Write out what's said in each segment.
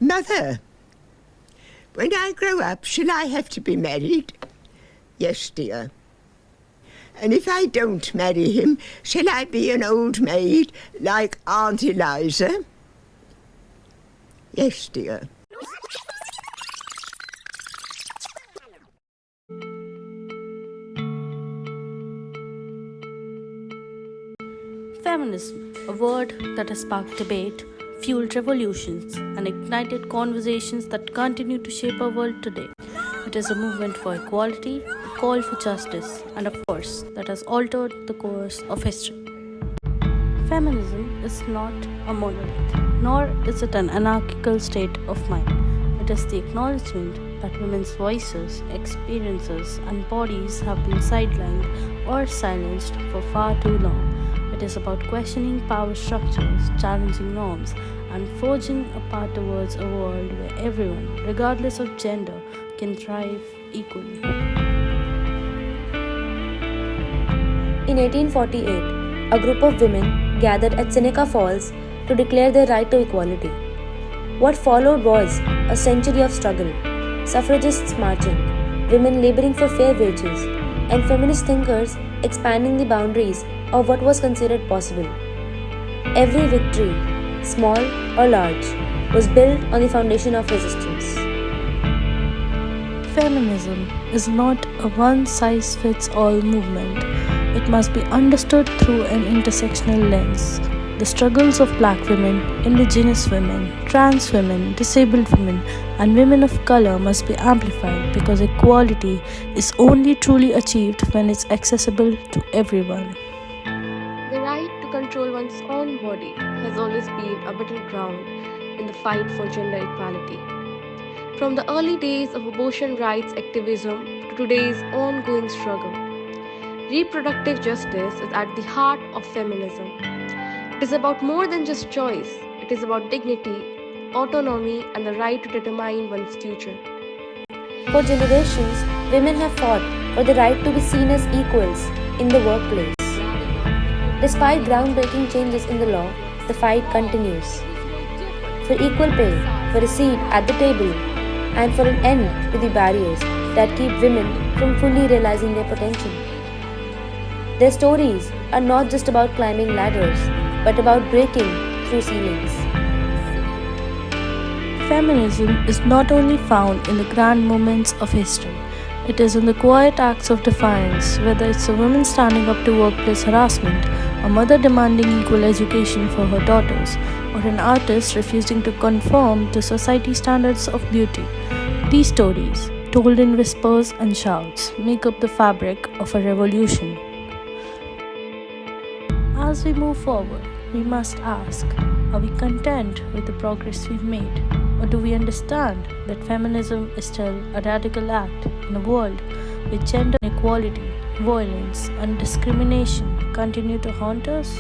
Mother, when I grow up, shall I have to be married? Yes, dear. And if I don't marry him, shall I be an old maid like Aunt Eliza? Yes, dear. Feminism, a word that has sparked debate, fueled revolutions, and ignited conversations that continue to shape our world today. It is a movement for equality, a call for justice, and a force that has altered the course of history. Feminism is not a monolith, nor is it an anarchical state of mind. It is the acknowledgement that women's voices, experiences, and bodies have been sidelined or silenced for far too long. It is about questioning power structures, challenging norms, and forging a path towards a world where everyone, regardless of gender, can thrive equally. In 1848, a group of women gathered at Seneca Falls to declare their right to equality. What followed was a century of struggle, suffragists marching, women laboring for fair wages, and feminist thinkers expanding the boundaries of what was considered possible. Every victory, small or large, was built on the foundation of resistance. Feminism is not a one-size-fits-all movement. It must be understood through an intersectional lens. The struggles of Black women, Indigenous women, trans women, disabled women, and women of color must be amplified because equality is only truly achieved when it's accessible to everyone. The right to control one's own body has always been a battleground in the fight for gender equality. From the early days of abortion rights activism to today's ongoing struggle, reproductive justice is at the heart of feminism. It is about more than just choice. It is about dignity, autonomy, and the right to determine one's future. For generations, women have fought for the right to be seen as equals in the workplace. Despite groundbreaking changes in the law, the fight continues. For equal pay, for a seat at the table, and for an end to the barriers that keep women from fully realizing their potential. Their stories are not just about climbing ladders, but about breaking through ceilings. Feminism is not only found in the grand moments of history, it is in the quiet acts of defiance, whether it's a woman standing up to workplace harassment, a mother demanding equal education for her daughters, or an artist refusing to conform to society's standards of beauty. These stories, told in whispers and shouts, make up the fabric of a revolution. As we move forward, we must ask, are we content with the progress we've made? Or do we understand that feminism is still a radical act in a world where gender inequality, violence, and discrimination continue to haunt us?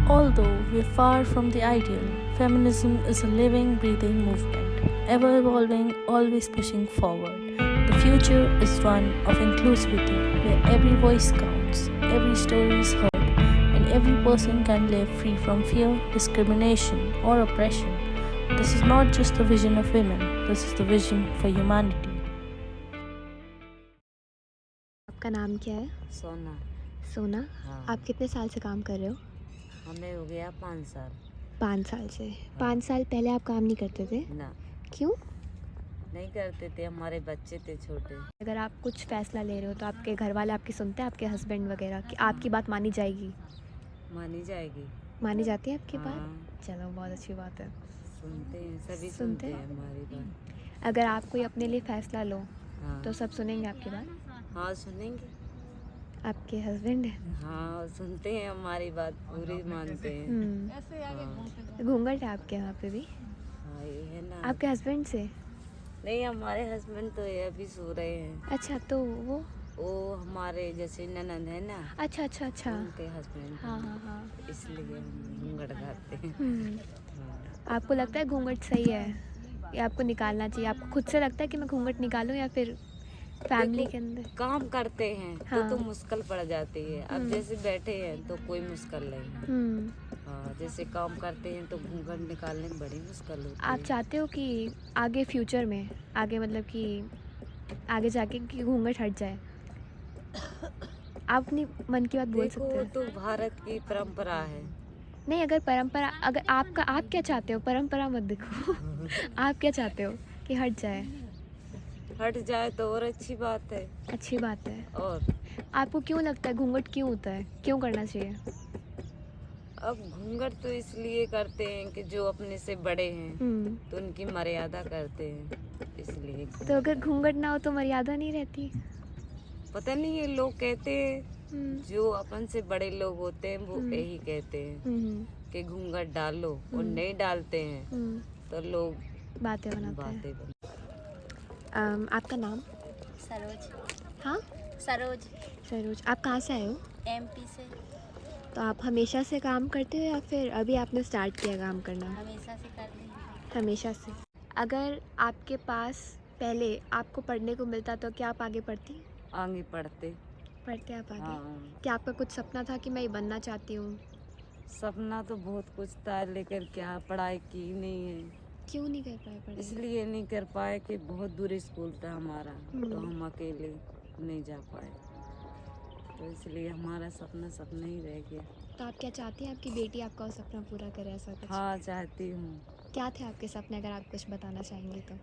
Although we're far from the ideal, feminism is a living, breathing movement, ever evolving, always pushing forward. The future is one of inclusivity, where every voice counts, every story is heard, and every person can live free from fear, discrimination, or oppression. This is not just the vision of women, this is the vision for humanity. आपका नाम क्या है? सोना। सोना। हाँ। आप कितने साल से काम कर रहे हो? हमें हो गया 5 साल। 5 साल से। हाँ। 5 साल पहले आप काम नहीं करते थे? ना, क्यों? नहीं करते थे, हमारे बच्चे थे छोटे। अगर आप कुछ फैसला ले रहे हो तो आपके घर वाले आपकी सुनते हैं, आपके हस्बैंड वगैरह कि आपकी बात मानी जाएगी? मानी जाएगी। मानी जाती है आपकी हाँ। बात? चलो, बहुत अच्छी बात है। सुनते हैं, सभी सुनते सुनते हैं? हैं हमारी बात। अगर आप कोई अपने लिए फ़ैसला लो हाँ। तो सब सुनेंगे आपकी बात? हाँ, सुनेंगे। आपके हस्बैंड? हाँ, सुनते हैं हमारी बात, पूरी मानते हैं। हाँ। घूंघट है आपके यहाँ पे भी? हाँ, ये है ना। आपके हस्बैंड से? नहीं, हमारे हस्बैंड तो ये अभी सो रहे हैं। अच्छा, तो वो हमारे जैसे ननद है ना, अच्छा अच्छा अच्छा। उनके हस्बैंड। हाँ हाँ हाँ। इसलिए हम घूंघट गाते हैं। हाँ। आपको लगता है घूंघट सही है या आपको निकालना चाहिए? आपको खुद से लगता है कि मैं घूंघट निकालूं या फिर फैमिली के अंदर? काम करते हैं हाँ। तो मुश्किल पड़ जाती है। अब जैसे बैठे हैं तो कोई मुश्किल नहीं है। हाँ, हाँ, जैसे काम करते हैं तो घूंघट निकालने में बड़ी मुश्किल होती आप है। चाहते हो कि आगे फ्यूचर में आगे मतलब कि आगे जाके कि घूंघट हट जाए? आप अपनी मन की बात बोल देखो सकते वो हैं। तो भारत की परंपरा है। नहीं, अगर परंपरा, अगर आप क्या चाहते हो? परंपरा मत देखो। आप क्या चाहते हो कि हट जाए? हट जाए तो और अच्छी बात है। अच्छी बात है। और आपको क्यों लगता है घूंघट क्यों होता है, क्यों करना चाहिए? अब घूंघट तो इसलिए करते हैं कि जो अपने से बड़े हैं तो उनकी मर्यादा करते हैं, इसलिए। तो अगर घूंघट ना हो तो मर्यादा नहीं रहती? पता नहीं, ये लोग कहते हैं, जो अपन से बड़े लोग होते हैं वो यही कहते हैं कि घूंघट डालो, और नहीं डालते हैं तो लोग बातें बनाते हैं। बातें आपका नाम? सरोज। हाँ, सरोज। सरोज। आप कहाँ से आए हो? एमपी से। तो आप हमेशा से काम करते हो या फिर अभी आपने स्टार्ट किया काम करना? हमेशा से कर रही हूँ। हमेशा से। अगर आपके पास पहले आपको पढ़ने को मिलता तो क्या आप आगे पढ़ती? आगे पढ़ते आप आगे? हाँ। क्या आपका कुछ सपना था कि मैं ये बनना चाहती हूँ? सपना तो बहुत कुछ था, लेकिन क्या पढ़ाई की नहीं है, क्यों नहीं कर पाए पढ़ाई? इसलिए नहीं कर पाए कि बहुत दूर स्कूल था हमारा, तो हम अकेले नहीं जा पाए, तो इसलिए हमारा सपना ही रह गया। तो आप क्या चाहती हैं आपकी बेटी आपका वो सपना पूरा करे, ऐसा कुछ? हाँ, चाहती हूँ। क्या थे आपके सपने, अगर आप कुछ बताना चाहेंगे तो?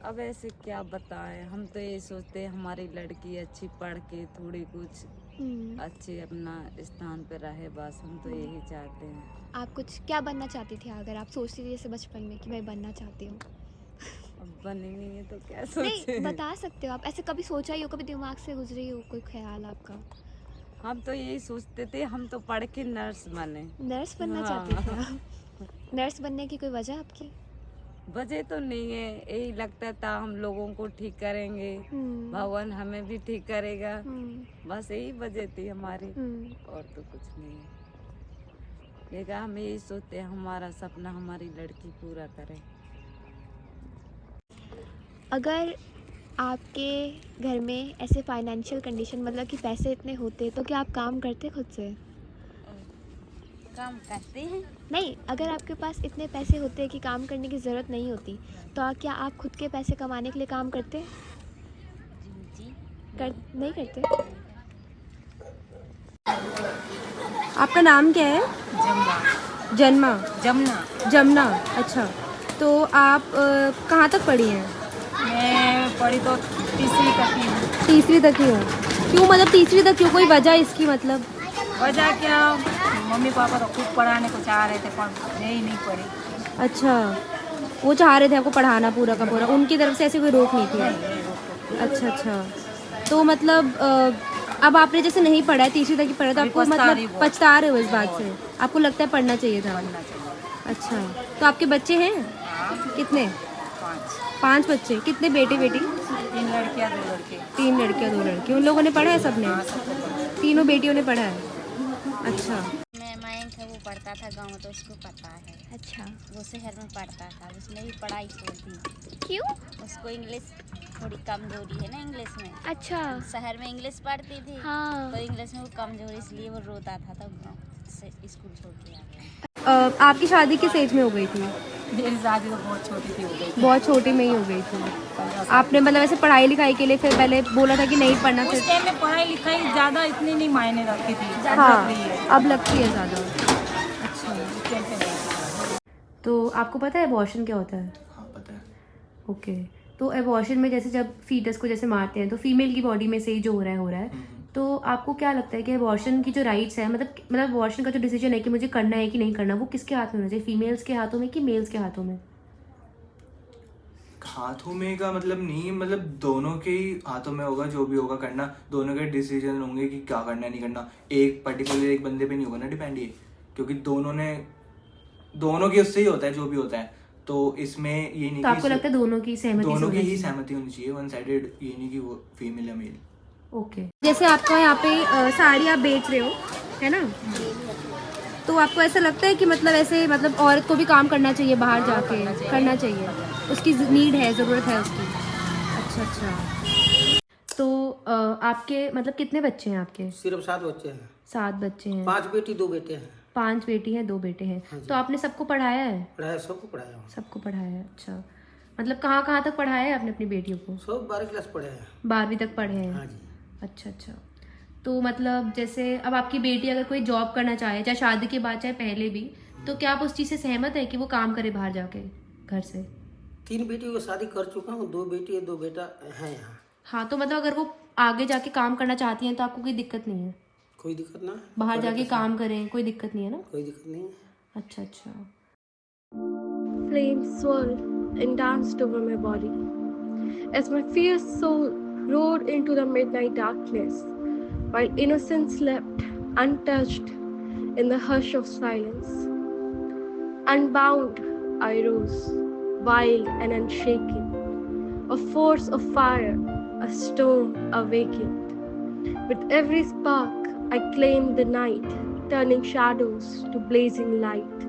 अब ऐसे क्या बताएं, हम तो ये सोचते हैं हमारी लड़की अच्छी पढ़ के थोड़ी कुछ अच्छे अपना स्थान पे रहे, बस हम तो यही चाहते हैं। आप कुछ क्या बनना चाहती थी, अगर आप सोचती थी जैसे बचपन में कि मैं बनना चाहती हूँ? अब बनी नहीं है तो क्या नहीं, सोचे। बता सकते हो आप, ऐसे कभी सोचा ही हो, कभी दिमाग से गुजरी हो कोई ख्याल आपका? हम तो यही सोचते थे हम तो पढ़ के नर्स बने। नर्स बनना चाहती थी आप? नर्स बनने की कोई वजह आपकी? वजह तो नहीं है, यही लगता था हम लोगों को ठीक करेंगे, भगवान हमें भी ठीक करेगा, बस यही वजह थी हमारी, और तो कुछ नहीं है। लेकिन हम यही सोचते हैं हमारा सपना हमारी लड़की पूरा करे। अगर आपके घर में ऐसे फाइनेंशियल कंडीशन, मतलब कि पैसे इतने होते तो क्या आप काम करते खुद से? काम करते हैं। नहीं, अगर आपके पास इतने पैसे होते कि काम करने की ज़रूरत नहीं होती तो क्या आप खुद के पैसे कमाने के लिए काम करते? जी। नहीं करते? आपका नाम क्या है? जमुना। अच्छा, तो आप कहाँ तक पढ़ी हैं? मैं पढ़ी तो तीसरी तक ही हूँ। तीसरी तक ही हो? क्यों, मतलब तीसरी तक क्यों, कोई वजह इसकी? मतलब वजह क्या, मम्मी पापा तो खूब पढ़ाने को चाह रहे थे पर मैं ही नहीं पढ़ी। अच्छा, वो चाह रहे थे आपको पढ़ाना पूरा का पूरा, उनकी तरफ से ऐसी कोई रोक नहीं थी? अच्छा, तो मतलब अब आपने जैसे नहीं पढ़ा है, तीसरी तक ही पढ़ा, तो आपको मतलब पछता रहे हो इस बात से? आपको लगता है पढ़ना चाहिए था? अच्छा, तो आपके बच्चे हैं? कितने? 5 बच्चे। कितने बेटे बेटी? 3 लड़कियाँ 2 लड़के। 3 लड़कियाँ 2 लड़के। उन लोगों ने पढ़ा है सबने? तीनों बेटियों ने पढ़ा है? अच्छा। मैं मयंक है, वो पढ़ता था गाँव, तो उसको पता है। अच्छा, वो शहर में पढ़ता था, उसने भी पढ़ाई छोड़ दी। क्यों? उसको इंग्लिश थोड़ी कमजोरी है ना इंग्लिश में। अच्छा। शहर में इंग्लिश पढ़ती थी। हाँ। तो इंग्लिश में वो कमजोरी, इसलिए वो रोता था, तो गाँव से स्कूल छोड़ के आ गया। आपकी शादी किस एज में हो गई थी? मेरी शादी तो बहुत छोटी थी, हो गई थी। बहुत छोटी में ही हो गई थी। आपने मतलब ऐसे पढ़ाई लिखाई के लिए फिर पहले बोला था कि नहीं पढ़ना? उस टाइम में पढ़ाई लिखाई ज़्यादा इतनी नहीं मायने रखती थी, हाँ, अब लगती है ज़्यादा। अच्छा, तो आपको पता है अबॉर्शन क्या होता है? हाँ, पता है। ओके, तो अबॉर्शन में जैसे जब फीटस को जैसे मारते हैं तो फीमेल की बॉडी में से ही जो हो रहा है, तो आपको क्या लगता है कि अबॉर्शन की जो राइट्स है, मतलब अबॉर्शन का जो डिसीजन है कि मुझे करना है कि नहीं करना, वो किसके हाथ में होना चाहिए? फीमेल्स के हाथों में कि मेल्स के हाथों में? हाथों में का मतलब नहीं, मतलब दोनों के ही हाथों में होगा, जो भी होगा करना, दोनों के डिसीजन होंगे कि क्या करना है नहीं करना। एक पर्टिकुलर एक बंदे पे नहीं होगा ना डिपेंड ये, क्योंकि दोनों की उससे ही होता है जो भी होता है। तो इसमें ये नहीं, तो आपको लगता है दोनों की सहमति होनी चाहिए, वन साइडेड ये नहीं कि वो फीमेल या मेल। ओके, जैसे आपका यहाँ पे साड़ी आप बेच रहे हो, है ना, तो आपको ऐसा लगता है कि मतलब ऐसे मतलब औरत को भी काम करना चाहिए, बाहर जाके करना चाहिए, उसकी नीड है, ज़रूरत है उसकी? अच्छा, तो आपके मतलब कितने बच्चे हैं आपके? सिर्फ 7 बच्चे हैं। 7 बच्चे हैं। 5 बेटी 2 बेटे हैं। 5 बेटी हैं 2 बेटे हैं। तो आपने सबको पढ़ाया है? पढ़ाया, सबको पढ़ाया हूँ। सबको पढ़ाया है, अच्छा। मतलब कहाँ तक पढ़ाया है आपने अपनी बेटियों को? सब 12 क्लास पढ़े हैं। 12वीं तक पढ़े हैं? हाँ जी। अच्छा अच्छा। तो मतलब जैसे अब आपकी बेटी अगर कोई जॉब करना चाहे, चाहे शादी के बाद चाहे पहले भी, तो क्या आप उस चीज़ से सहमत है कि वो काम करे बाहर जाके घर से? 3 बेटियों की शादी कर चुका हूँ, 2 बेटी 2 बेटा है यहाँ। हाँ, तो मतलब अगर वो आगे जाके काम करना चाहती हैं तो आपको कोई दिक्कत नहीं है? कोई दिक्कत ना, बाहर जाके काम करें, कोई दिक्कत नहीं है ना? कोई दिक्कत नहीं है। अच्छा अच्छा। Flames swirled and danced over my body as my fierce soul roared into the midnight darkness, while innocence slept untouched in the hush of silence. Unbound, I rose, wild and unshaken, a force of fire, a storm awakened. With every spark, I claimed the night, turning shadows to blazing light.